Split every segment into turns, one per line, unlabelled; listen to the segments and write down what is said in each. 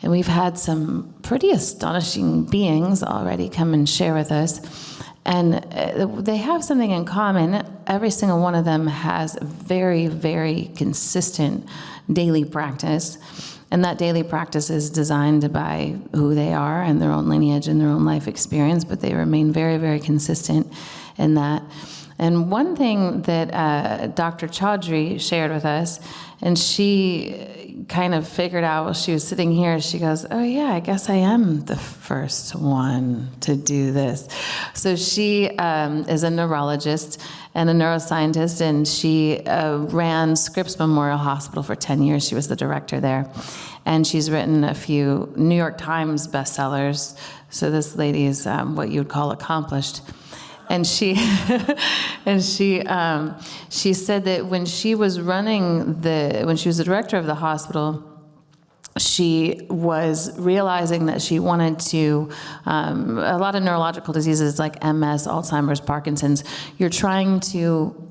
And we've had some pretty astonishing beings already come and share with us. And they have something in common. Every single one of them has a very, very consistent daily practice. And that daily practice is designed by who they are and their own lineage and their own life experience, but they remain very, very consistent in that. And one thing that Dr. Chaudhry shared with us, and she kind of figured out while she was sitting here, she goes, oh yeah, I guess I am the first one to do this. So she is a neurologist and a neuroscientist, and she ran Scripps Memorial Hospital for 10 years. She was the director there. And she's written a few New York Times bestsellers. So this lady is what you would call accomplished. And she said that when she was when she was the director of the hospital, she was realizing that she wanted to, a lot of neurological diseases like MS, Alzheimer's, Parkinson's, you're trying to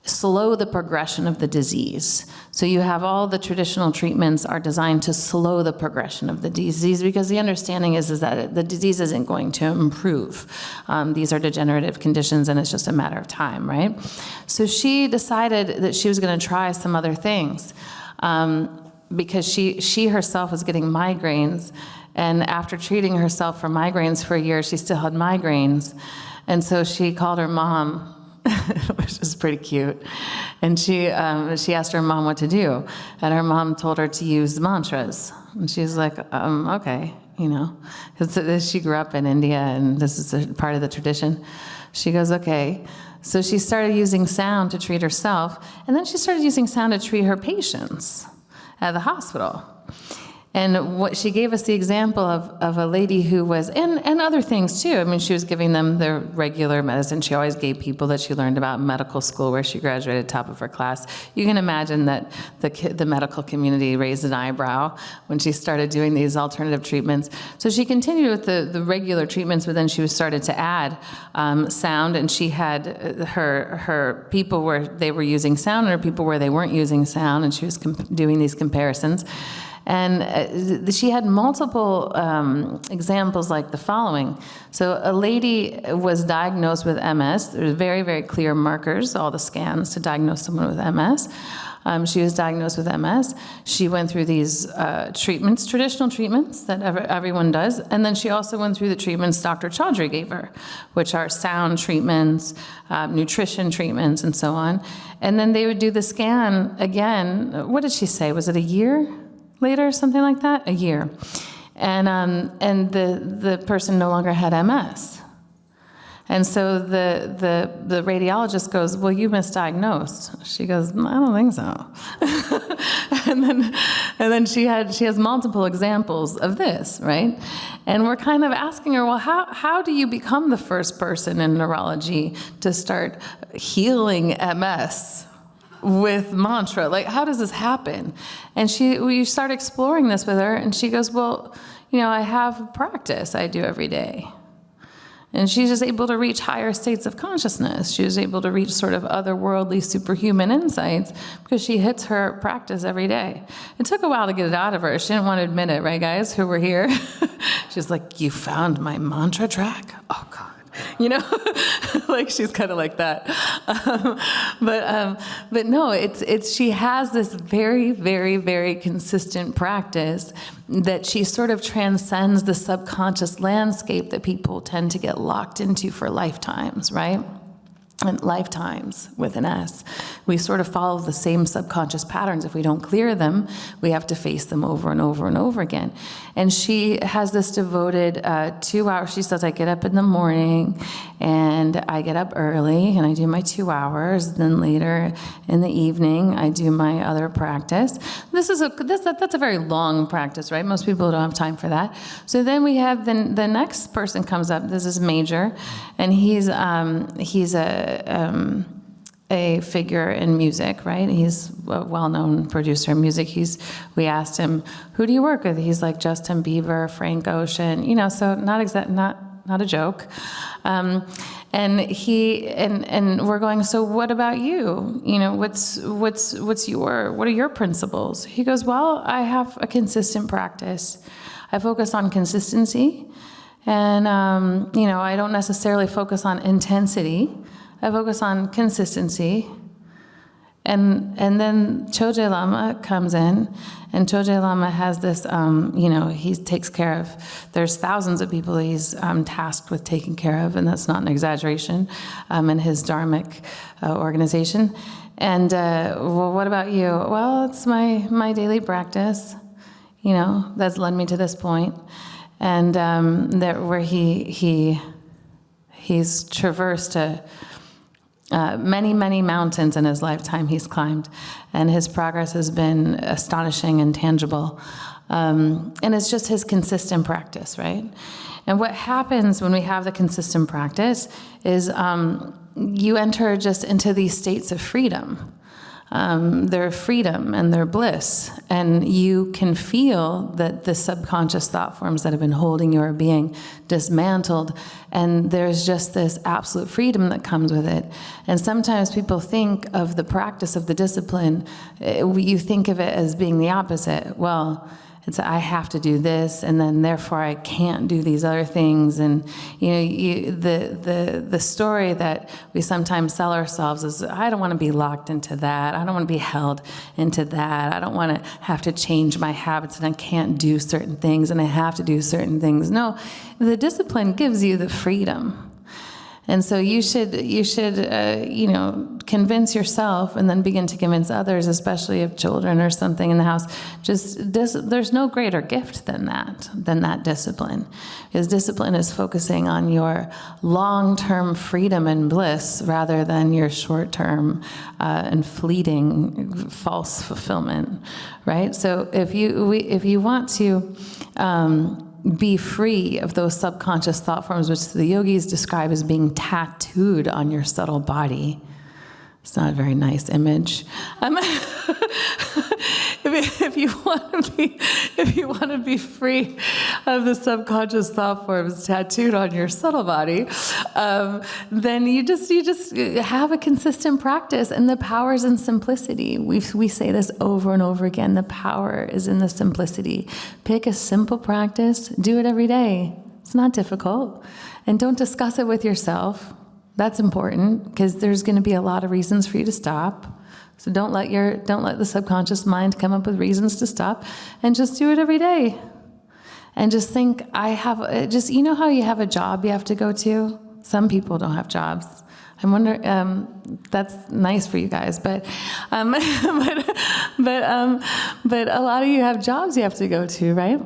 slow the progression of the disease. So you have all the traditional treatments are designed to slow the progression of the disease, because the understanding is that the disease isn't going to improve. These are degenerative conditions, and it's just a matter of time, right? So she decided that she was going to try some other things, because she herself was getting migraines, and after treating herself for migraines for a year, she still had migraines. And so she called her mom, which is pretty cute. And she asked her mom what to do. And her mom told her to use mantras. And she's like, okay, because she grew up in India, and this is a part of the tradition. She goes, okay. So she started using sound to treat herself, and then she started using sound to treat her patients at the hospital. And what she gave us the example of a lady who was, and other things too. I mean, she was giving them their regular medicine. She always gave people that she learned about in medical school, where she graduated top of her class. You can imagine that the medical community raised an eyebrow when she started doing these alternative treatments. So she continued with the regular treatments, but then she started to add sound, and she had her people where they were using sound and her people where they weren't using sound, and she was doing these comparisons. And she had multiple examples like the following. So a lady was diagnosed with MS. There's very, very clear markers, all the scans to diagnose someone with MS. She was diagnosed with MS. She went through these treatments, traditional treatments that everyone does. And then she also went through the treatments Dr. Chaudhry gave her, which are sound treatments, nutrition treatments, and so on. And then they would do the scan again. What did she say? Was it a year later, something like that? A year. And the person no longer had MS. And so the radiologist goes, well, you misdiagnosed. She goes, I don't think so. and then she has multiple examples of this, right? And we're kind of asking her, well, how do you become the first person in neurology to start healing MS with mantra? Like, how does this happen? And we start exploring this with her, and she goes, well, I have practice I do every day. And she's just able to reach higher states of consciousness. She was able to reach sort of otherworldly, superhuman insights because she hits her practice every day. It took a while to get it out of her. She didn't want to admit it, right, guys, who were here? She's like, you found my mantra track? Oh, God. Like she's kind of like that. But no, she has this very, very, very consistent practice that she sort of transcends the subconscious landscape that people tend to get locked into for lifetimes, right? And lifetimes with an S. We sort of follow the same subconscious patterns. If we don't clear them, we have to face them over and over and over again. And she has this devoted 2 hours. She says, I get up in the morning and I get up early and I do my 2 hours. Then later in the evening, I do my other practice. That's a very long practice, right? Most people don't have time for that. So then we have the next person comes up. This is Major, and he's a figure in music, right? He's a well-known producer of music. We asked him, who do you work with? He's like Justin Bieber, Frank Ocean, so not not a joke. And we're going, so what about you? What are your principles? He goes, well, I have a consistent practice. I focus on consistency, and I don't necessarily focus on intensity. I focus on consistency. And then Choje Lama comes in, and Choje Lama has this, he takes care of, there's thousands of people he's tasked with taking care of, and that's not an exaggeration, in his dharmic organization. And, well, what about you? Well, it's my daily practice, that's led me to this point. And where he's traversed many mountains in his lifetime he's climbed, and his progress has been astonishing and tangible. And it's just his consistent practice, right? And what happens when we have the consistent practice is you enter just into these states of freedom. Their freedom and their bliss, and you can feel that the subconscious thought forms that have been holding you are being dismantled, and there's just this absolute freedom that comes with it. And sometimes people think of the practice of the discipline, you think of it as being the opposite. Well, it's I have to do this, and then therefore I can't do these other things. And the story that we sometimes sell ourselves is, I don't want to be locked into that. I don't want to be held into that. I don't want to have to change my habits, and I can't do certain things, and I have to do certain things. No, the discipline gives you the freedom. And so you should convince yourself, and then begin to convince others, especially if children or something in the house. There's no greater gift than that discipline. Because discipline is focusing on your long-term freedom and bliss rather than your short-term and fleeting false fulfillment, right? So if you want to be free of those subconscious thought forms, which the yogis describe as being tattooed on your subtle body. It's not a very nice image. If you want to be free of the subconscious thought forms tattooed on your subtle body, then you just have a consistent practice, and the power is in simplicity. We say this over and over again. The power is in the simplicity. Pick a simple practice. Do it every day. It's not difficult, and don't discuss it with yourself. That's important, because there's going to be a lot of reasons for you to stop. So don't let the subconscious mind come up with reasons to stop, and just do it every day. And just think, how you have a job you have to go to? Some people don't have jobs. I wonder, that's nice for you guys, but a lot of you have jobs you have to go to, right?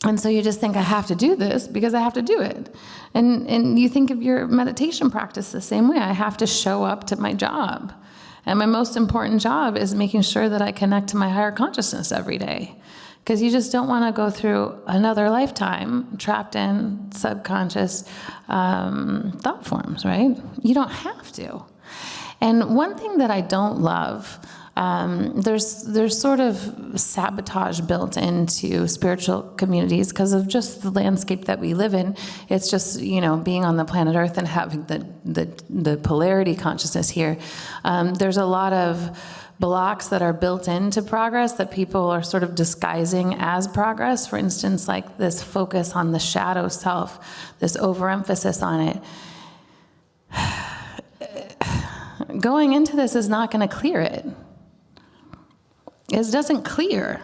And so you just think, I have to do this because I have to do it. And you think of your meditation practice the same way. I have to show up to my job. And my most important job is making sure that I connect to my higher consciousness every day. Because you just don't want to go through another lifetime trapped in subconscious thought forms, right? You don't have to. And one thing that I don't love, there's sort of sabotage built into spiritual communities because of just the landscape that we live in. It's just, being on the planet Earth and having the polarity consciousness here. There's a lot of blocks that are built into progress that people are sort of disguising as progress. For instance, like this focus on the shadow self, this overemphasis on it. Going into this is not going to clear it. It doesn't clear.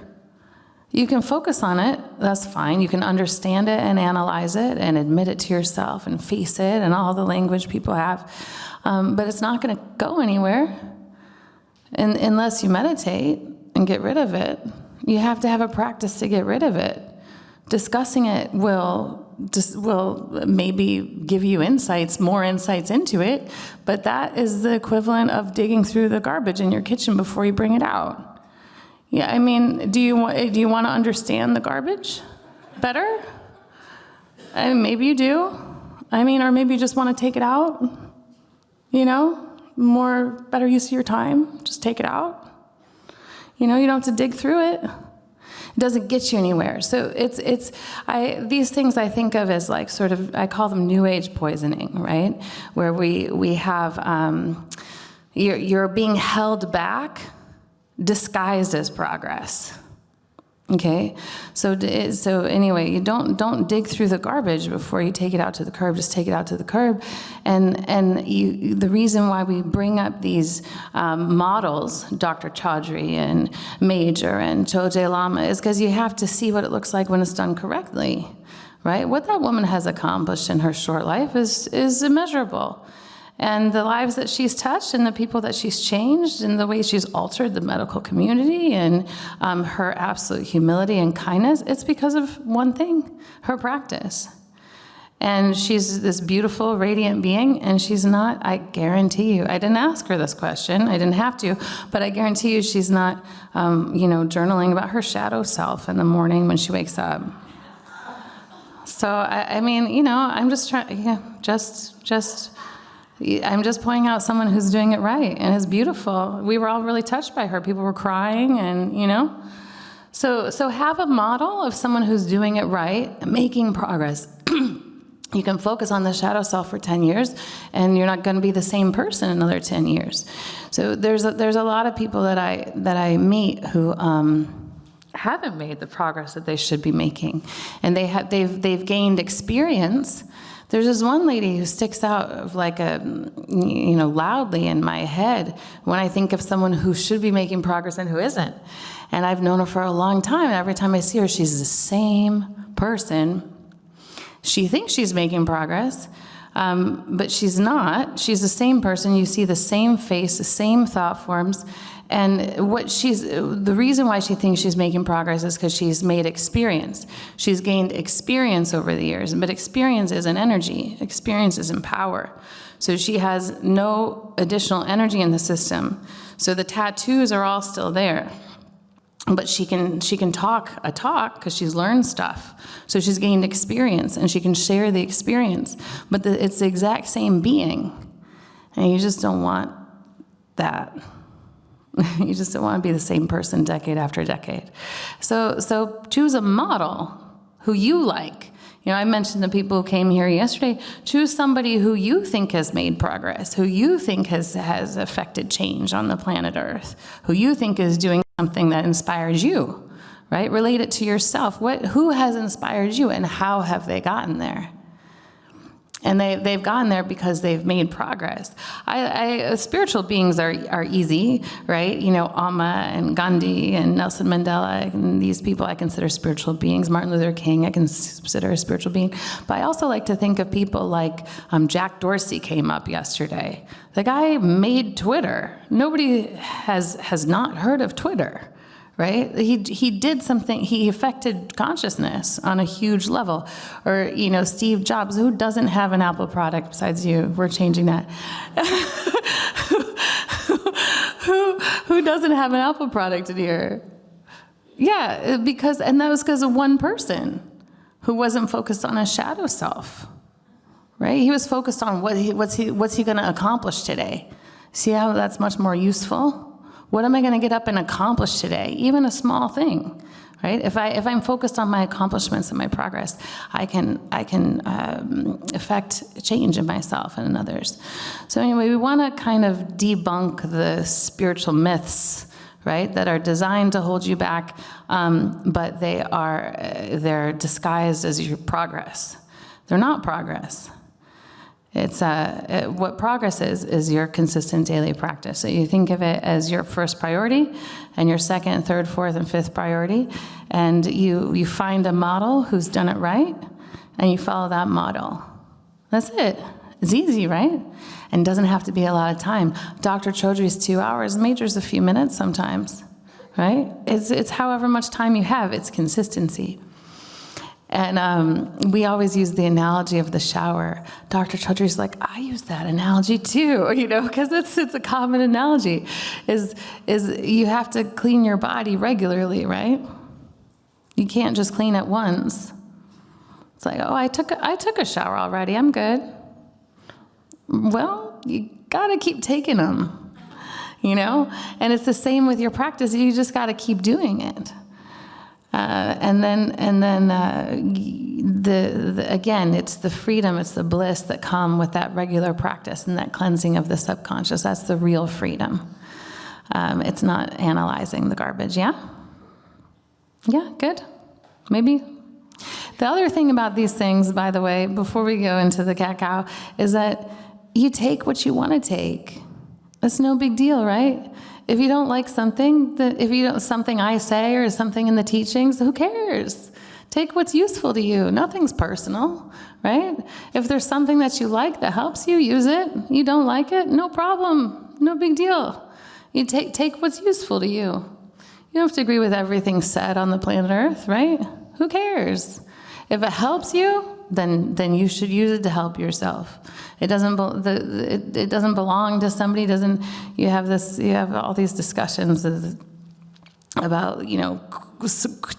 You can focus on it, that's fine. You can understand it and analyze it and admit it to yourself and face it and all the language people have. But it's not going to go anywhere unless you meditate and get rid of it. You have to have a practice to get rid of it. Discussing it will maybe give you more insights into it, but that is the equivalent of digging through the garbage in your kitchen before you bring it out. Yeah, I mean, do you want to understand the garbage better? Maybe you do. Or maybe you just want to take it out. Better use of your time. Just take it out. You don't have to dig through it. It doesn't get you anywhere. So these things I think of as like sort of, I call them new age poisoning, right? Where we have, you're being held back, disguised as progress. Okay, so anyway, you don't dig through the garbage before you take it out to the curb. Just take it out to the curb, and the reason why we bring up these models, Dr. Chaudhry and Major and Choje Lama, is because you have to see what it looks like when it's done correctly, right? What that woman has accomplished in her short life is immeasurable. And the lives that she's touched and the people that she's changed and the way she's altered the medical community and her absolute humility and kindness, it's because of one thing, her practice. And she's this beautiful, radiant being, and she's not, I guarantee you, I didn't ask her this question, I didn't have to, but I guarantee you she's not, journaling about her shadow self in the morning when she wakes up. So, I'm just trying, I'm just pointing out someone who's doing it right and is beautiful. We were all really touched by her. People were crying and, So have a model of someone who's doing it right, making progress. You can focus on the shadow self for 10 years, and you're not going to be the same person in another 10 years. So there's a lot of people that I meet who haven't made the progress that they should be making, and they've gained experience. There's this one lady who sticks out like loudly in my head when I think of someone who should be making progress and who isn't. And I've known her for a long time, and every time I see her, she's the same person. She thinks she's making progress, but she's not. She's the same person. You see the same face, the same thought forms. And the reason why she thinks she's making progress is because she's made experience. She's gained experience over the years, but experience isn't energy. Experience isn't power. So she has no additional energy in the system. So the tattoos are all still there. But she can talk a talk because she's learned stuff. So she's gained experience, and she can share the experience. But it's the exact same being. And you just don't want that. You just don't want to be the same person decade after decade. So choose a model who you like. I mentioned the people who came here yesterday. Choose somebody who you think has made progress, who you think has affected change on the planet Earth, who you think is doing something that inspires you, right? Relate it to yourself. Who has inspired you, and how have they gotten there? And they've gotten there because they've made progress. Spiritual beings are easy, right? Amma and Gandhi and Nelson Mandela and these people I consider spiritual beings. Martin Luther King I consider a spiritual being. But I also like to think of people like Jack Dorsey came up yesterday. The guy made Twitter. Nobody has not heard of Twitter. Right? He did something, he affected consciousness on a huge level. Or, Steve Jobs, who doesn't have an Apple product besides you? We're changing that. who doesn't have an Apple product in here? Yeah, and that was because of one person who wasn't focused on his shadow self. Right? He was focused on what's he going to accomplish today. See how that's much more useful? What am I going to get up and accomplish today? Even a small thing, right? If I'm focused on my accomplishments and my progress, I can affect change in myself and in others. So anyway, we want to kind of debunk the spiritual myths, right, that are designed to hold you back, but they're disguised as your progress. They're not progress. It's what progress is your consistent daily practice. So you think of it as your first priority and your second, third, fourth, and fifth priority, and you find a model who's done it right, and you follow that model. That's it. It's easy, right? And doesn't have to be a lot of time. Dr. Chaudhry's 2 hours, Major's a few minutes sometimes, right? It's however much time you have. It's consistency. And we always use the analogy of the shower. Dr. Chaudhry's like, I use that analogy too, because it's a common analogy. Is you have to clean your body regularly, right? You can't just clean it once. It's like, oh, I took a shower already. I'm good. Well, you gotta keep taking them, And it's the same with your practice. You just gotta keep doing it. Again, it's the freedom, it's the bliss that come with that regular practice and that cleansing of the subconscious. That's the real freedom. It's not analyzing the garbage, yeah? Yeah, good. Maybe. The other thing about these things, by the way, before we go into the cacao, is that you take what you want to take. That's no big deal, right? If you don't like something, something I say or something in the teachings, who cares? Take what's useful to you. Nothing's personal, right? If there's something that you like that helps you, use it. You don't like it, no problem. No big deal. You take what's useful to you. You don't have to agree with everything said on the planet Earth, right? Who cares? If it helps you, then you should use it to help yourself. It doesn't belong to somebody. You have all these discussions about,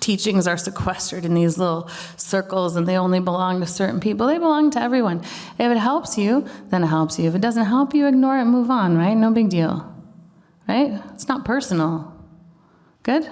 teachings are sequestered in these little circles and they only belong to certain people. They belong to everyone. If it helps you, then it helps you. If it doesn't help you, ignore it and move on, right? No big deal, right? It's not personal. Good?